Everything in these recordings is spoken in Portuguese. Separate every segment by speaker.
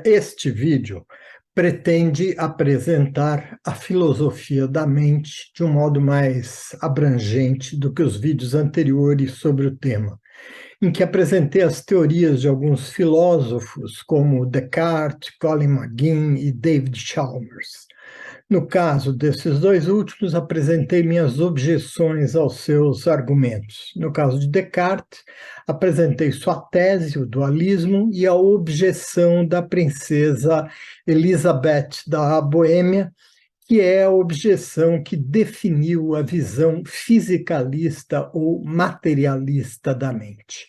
Speaker 1: Este vídeo pretende apresentar a filosofia da mente de um modo mais abrangente do que os vídeos anteriores sobre o tema, em que apresentei as teorias de alguns filósofos como Descartes, Colin McGinn e David Chalmers. No caso desses dois últimos, apresentei minhas objeções aos seus argumentos. No caso de Descartes, apresentei sua tese, o dualismo, e a objeção da princesa Elizabeth da Boêmia, que é a objeção que definiu a visão fisicalista ou materialista da mente.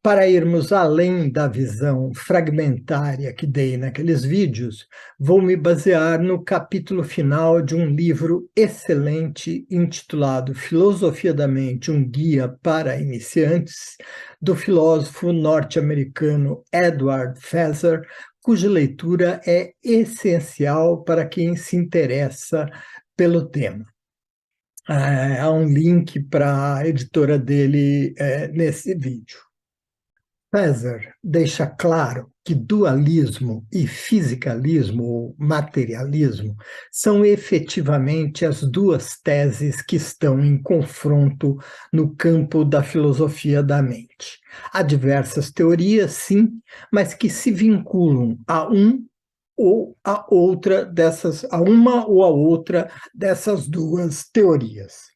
Speaker 1: Para irmos além da visão fragmentária que dei naqueles vídeos, vou me basear no capítulo final de um livro excelente intitulado Filosofia da Mente, um guia para iniciantes, do filósofo norte-americano Edward Feser, cuja leitura é essencial para quem se interessa pelo tema. Há um link para a editora dele nesse vídeo. Feser deixa claro que dualismo e fisicalismo, ou materialismo, são efetivamente as duas teses que estão em confronto no campo da filosofia da mente. Há diversas teorias, sim, mas que se vinculam a uma ou a outra dessas duas teorias.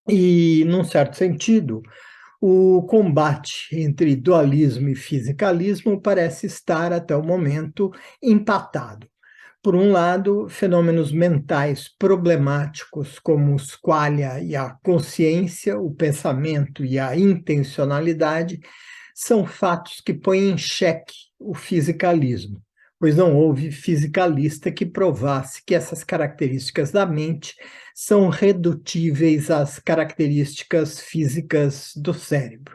Speaker 1: E, num certo sentido, o combate entre dualismo e fisicalismo parece estar, até o momento, empatado. Por um lado, fenômenos mentais problemáticos como os qualia e a consciência, o pensamento e a intencionalidade, são fatos que põem em xeque o fisicalismo, pois não houve fisicalista que provasse que essas características da mente são redutíveis às características físicas do cérebro.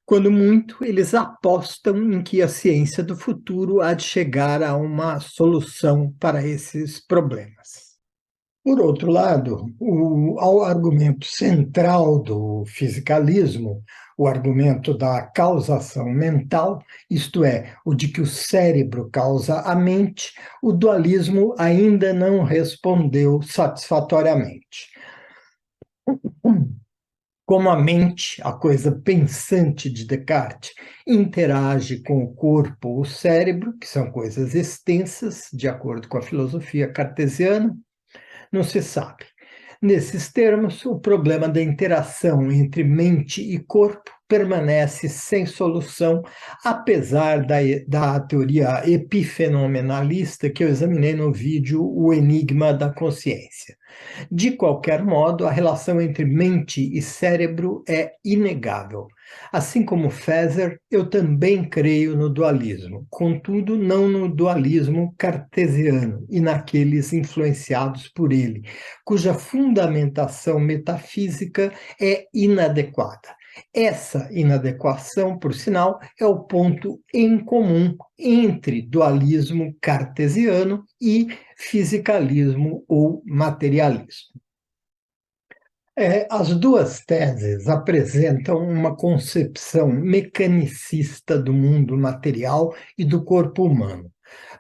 Speaker 1: Quando muito, eles apostam em que a ciência do futuro há de chegar a uma solução para esses problemas. Por outro lado, ao argumento central do fisicalismo, o argumento da causação mental, isto é, o de que o cérebro causa a mente, o dualismo ainda não respondeu satisfatoriamente. Como a mente, a coisa pensante de Descartes, interage com o corpo ou o cérebro, que são coisas extensas, de acordo com a filosofia cartesiana, não se sabe. Nesses termos, o problema da interação entre mente e corpo permanece sem solução, apesar da teoria epifenomenalista que eu examinei no vídeo O Enigma da Consciência. De qualquer modo, a relação entre mente e cérebro é inegável. Assim como Feser, eu também creio no dualismo, contudo, não no dualismo cartesiano e naqueles influenciados por ele, cuja fundamentação metafísica é inadequada. Essa inadequação, por sinal, é o ponto em comum entre dualismo cartesiano e fisicalismo ou materialismo. As duas teses apresentam uma concepção mecanicista do mundo material e do corpo humano.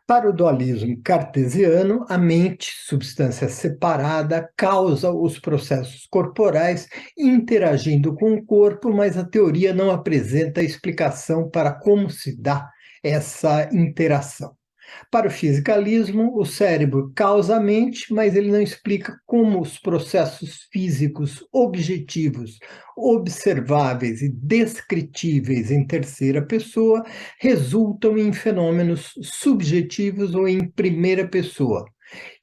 Speaker 1: Para o dualismo cartesiano, a mente, substância separada, causa os processos corporais interagindo com o corpo, mas a teoria não apresenta explicação para como se dá essa interação. Para o fisicalismo, o cérebro causa a mente, mas ele não explica como os processos físicos objetivos, observáveis e descritíveis em terceira pessoa resultam em fenômenos subjetivos ou em primeira pessoa.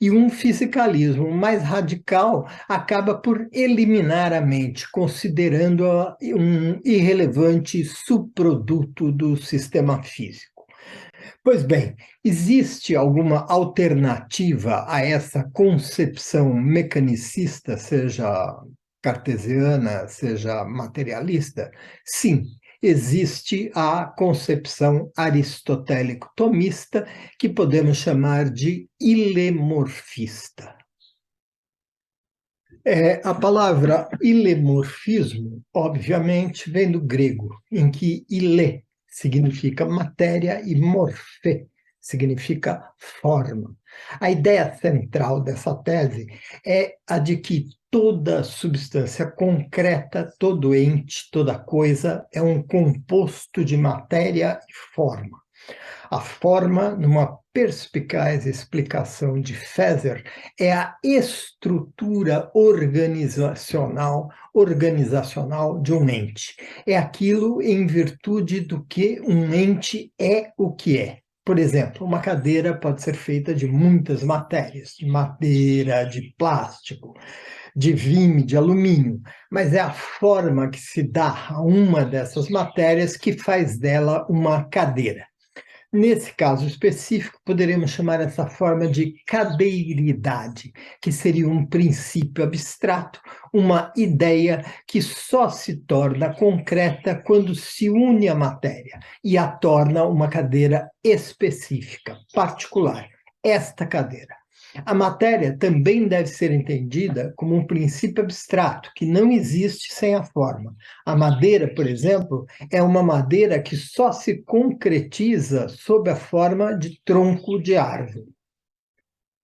Speaker 1: E um fisicalismo mais radical acaba por eliminar a mente, considerando-a um irrelevante subproduto do sistema físico. Pois bem, existe alguma alternativa a essa concepção mecanicista, seja cartesiana, seja materialista? Sim, existe a concepção aristotélico-tomista, que podemos chamar de ilemorfista. A palavra ilemorfismo, obviamente, vem do grego, em que ile significa matéria e morfê significa forma. A ideia central dessa tese é a de que toda substância concreta, todo ente, toda coisa é um composto de matéria e forma. A forma, numa perspicaz explicação de Feser, é a estrutura organizacional de um ente. É aquilo em virtude do que um ente é o que é. Por exemplo, uma cadeira pode ser feita de muitas matérias, de madeira, de plástico, de vime, de alumínio, mas é a forma que se dá a uma dessas matérias que faz dela uma cadeira. Nesse caso específico, poderemos chamar essa forma de cadeiridade, que seria um princípio abstrato, uma ideia que só se torna concreta quando se une à matéria e a torna uma cadeira específica, particular, esta cadeira. A matéria também deve ser entendida como um princípio abstrato, que não existe sem a forma. A madeira, por exemplo, é uma madeira que só se concretiza sob a forma de tronco de árvore.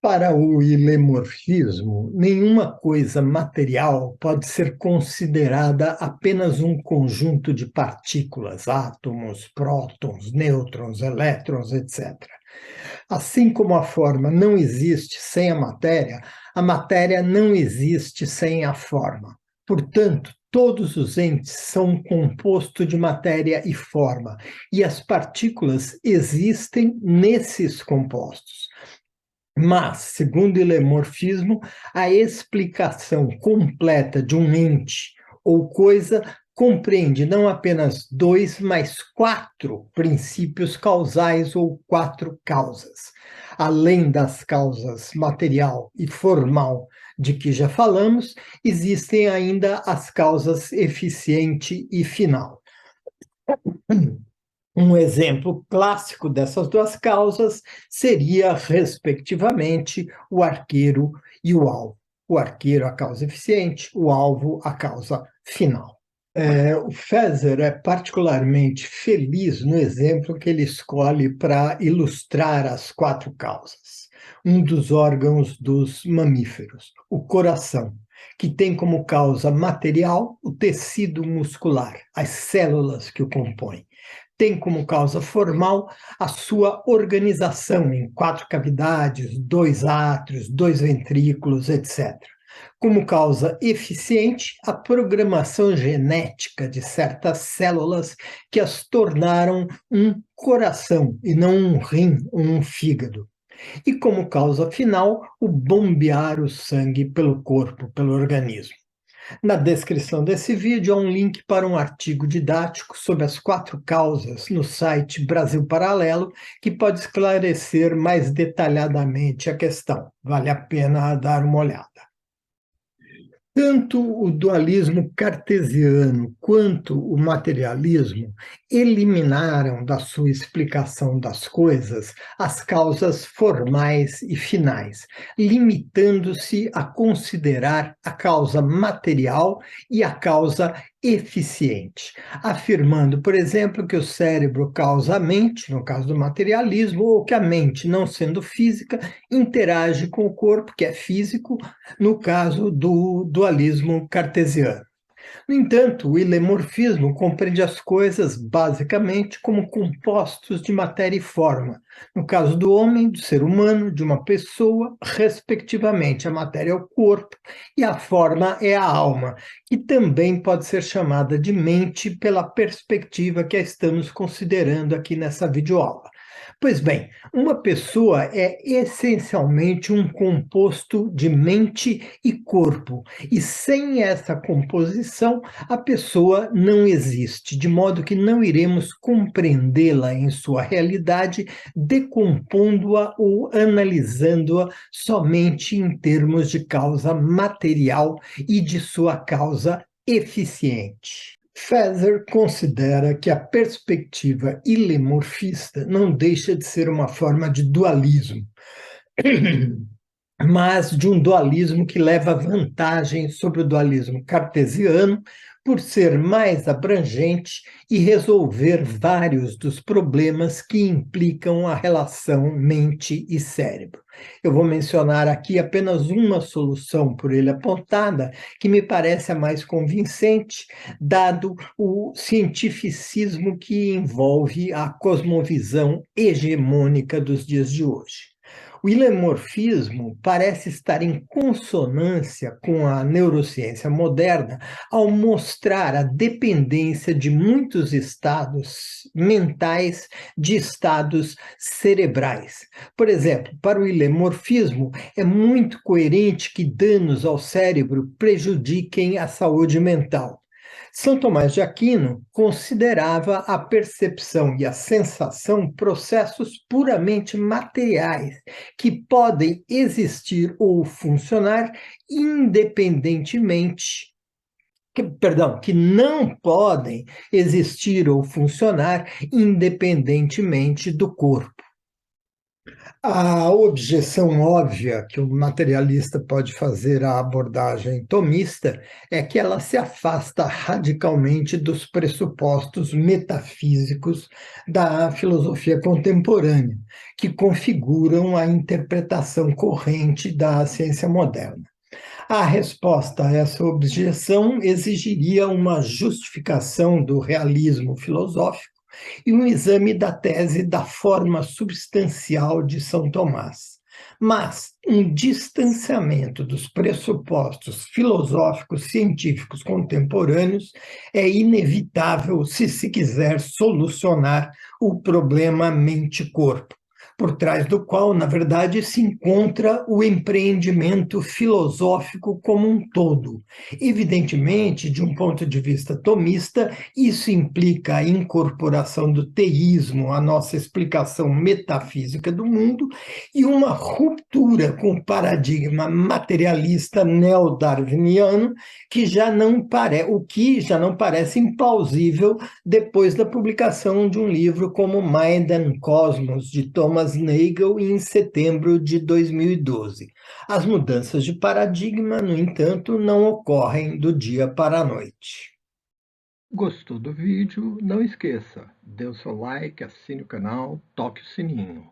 Speaker 1: Para o ilemorfismo, nenhuma coisa material pode ser considerada apenas um conjunto de partículas, átomos, prótons, nêutrons, elétrons, etc. Assim como a forma não existe sem a matéria não existe sem a forma. Portanto, todos os entes são um composto de matéria e forma, e as partículas existem nesses compostos. Mas, segundo o ilemorfismo, a explicação completa de um ente ou coisa compreende não apenas 2, mas 4 princípios causais ou 4 causas. Além das causas material e formal de que já falamos, existem ainda as causas eficiente e final. Um exemplo clássico dessas duas causas seria, respectivamente, o arqueiro e o alvo. O arqueiro, a causa eficiente, o alvo, a causa final. O Feser é particularmente feliz no exemplo que ele escolhe para ilustrar as 4 causas. Um dos órgãos dos mamíferos, o coração, que tem como causa material o tecido muscular, as células que o compõem. Tem como causa formal a sua organização em 4 cavidades, 2 átrios, 2 ventrículos, etc. Como causa eficiente, a programação genética de certas células que as tornaram um coração e não um rim ou um fígado. E como causa final, o bombear o sangue pelo corpo, pelo organismo. Na descrição desse vídeo há um link para um artigo didático sobre as 4 causas no site Brasil Paralelo, que pode esclarecer mais detalhadamente a questão. Vale a pena dar uma olhada. Tanto o dualismo cartesiano quanto o materialismo eliminaram da sua explicação das coisas as causas formais e finais, limitando-se a considerar a causa material e a causa eficiente, afirmando, por exemplo, que o cérebro causa a mente, no caso do materialismo, ou que a mente, não sendo física, interage com o corpo, que é físico, no caso do dualismo cartesiano. No entanto, o ilemorfismo compreende as coisas basicamente como compostos de matéria e forma. No caso do homem, do ser humano, de uma pessoa, respectivamente, a matéria é o corpo e a forma é a alma, que também pode ser chamada de mente pela perspectiva que a estamos considerando aqui nessa videoaula. Pois bem, uma pessoa é essencialmente um composto de mente e corpo, e sem essa composição, a pessoa não existe, de modo que não iremos compreendê-la em sua realidade, decompondo-a ou analisando-a somente em termos de causa material e de sua causa eficiente. Feser considera que a perspectiva ilemorfista não deixa de ser uma forma de dualismo, mas de um dualismo que leva vantagem sobre o dualismo cartesiano, por ser mais abrangente e resolver vários dos problemas que implicam a relação mente e cérebro. Eu vou mencionar aqui apenas uma solução por ele apontada, que me parece a mais convincente, dado o cientificismo que envolve a cosmovisão hegemônica dos dias de hoje. O ilemorfismo parece estar em consonância com a neurociência moderna ao mostrar a dependência de muitos estados mentais de estados cerebrais. Por exemplo, para o ilemorfismo, é muito coerente que danos ao cérebro prejudiquem a saúde mental. São Tomás de Aquino considerava a percepção e a sensação processos puramente materiais, que podem existir ou funcionar independentemente, que não podem existir ou funcionar independentemente do corpo. A objeção óbvia que o materialista pode fazer à abordagem tomista é que ela se afasta radicalmente dos pressupostos metafísicos da filosofia contemporânea, que configuram a interpretação corrente da ciência moderna. A resposta a essa objeção exigiria uma justificação do realismo filosófico e um exame da tese da forma substancial de São Tomás. Mas um distanciamento dos pressupostos filosóficos científicos contemporâneos é inevitável se quiser solucionar o problema mente-corpo, por trás do qual, na verdade, se encontra o empreendimento filosófico como um todo. Evidentemente, de um ponto de vista tomista, isso implica a incorporação do teísmo à nossa explicação metafísica do mundo e uma ruptura com o paradigma materialista neo-darwiniano, o que já não parece implausível depois da publicação de um livro como Mind and Cosmos, de Thomas Nagel, em setembro de 2012. As mudanças de paradigma, no entanto, não ocorrem do dia para a noite. Gostou do vídeo? Não esqueça, dê o seu like, assine o canal, toque o sininho.